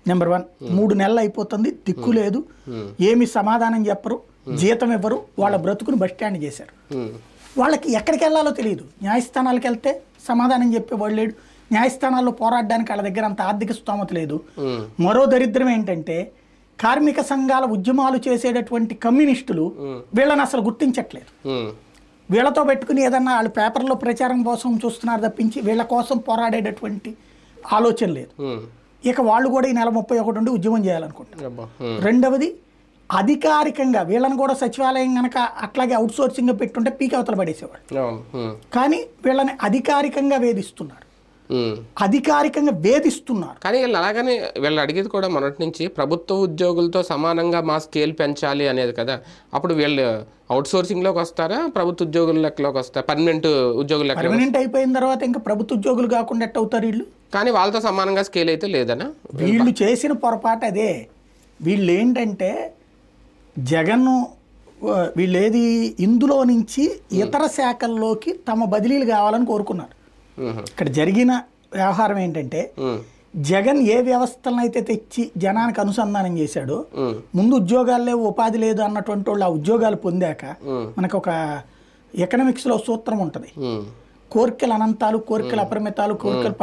Number 1. 3 నెలలు అయిపోతుంది, దిక్కు లేదు, ఏమి సమాధానం చెప్పరు, జీతం ఇవ్వరు, వాళ్ళ బ్రతుకుని బస్టాండ్ చేశారు. వాళ్ళకి ఎక్కడికి వెళ్ళాలో తెలియదు. న్యాయస్థానాలకు వెళ్తే సమాధానం చెప్పేవాడు లేడు, న్యాయస్థానాల్లో పోరాడడానికి వాళ్ళ దగ్గర అంత ఆర్థిక స్తోమత లేదు. మరో దరిద్రం ఏంటంటే కార్మిక సంఘాల ఉద్యమాలు చేసేటటువంటి కమ్యూనిస్టులు వీళ్ళని అసలు గుర్తించట్లేదు. వీళ్ళతో పెట్టుకుని ఏదన్నా వాళ్ళు పేపర్లో ప్రచారం కోసం చూస్తున్నారు తప్పించి వీళ్ళ కోసం పోరాడేటటువంటి ఆలోచన లేదు. ఇక వాళ్ళు కూడా ఈ నెల 31 నుండి ఉద్యమం చేయాలనుకుంటారు. రెండవది, అధికారికంగా వీళ్ళని కూడా సచివాలయం కనుక అట్లాగే అవుట్ సోర్సింగ్ పెట్టుంటే పీక్ అవతల పడేసేవాళ్ళు. కానీ వీళ్ళని అధికారికంగా వేధిస్తున్నారు. కానీ వీళ్ళు అలాగనే వీళ్ళు అడిగేది కూడా మొదటి నుంచి ప్రభుత్వ ఉద్యోగులతో సమానంగా మా స్కేల్ పెంచాలి అనేది కదా. అప్పుడు వీళ్ళు అవుట్ సోర్సింగ్ లోకి వస్తారా, ప్రభుత్వ ఉద్యోగుల లెక్కలోకి వస్తారా, పర్మనెంట్ ఉద్యోగుల లెక్క? పర్మనెంట్ అయిపోయిన తర్వాత ఇంకా ప్రభుత్వ ఉద్యోగులు కాకుండా ఎట్ట అవుతారు వీళ్ళు? కానీ వాళ్ళతో సమానంగా స్కేల్ అయితే లేదనా? వీళ్ళు చేసిన పొరపాటు అదే. వీళ్ళు ఏంటంటే జగన్ వీళ్ళేది ఇందులో నుంచి ఇతర శాఖల్లోకి తమ బదిలీలు కావాలని కోరుకున్నారు. ఇక్కడ జరిగిన వ్యవహారం ఏంటంటే జగన్ ఏ వ్యవస్థలను అయితే తెచ్చి జనానికి అనుసంధానం చేశాడో, ముందు ఉద్యోగాలు లేవు, ఉపాధి లేదు అన్నటువంటి వాళ్ళు ఆ ఉద్యోగాలు పొందాక మనకు ఒక ఎకనామిక్స్లో సూత్రం ఉంటుంది, కోరికలు అనంతాలు, కోరికలు అపరిమితాలు, కోరికలు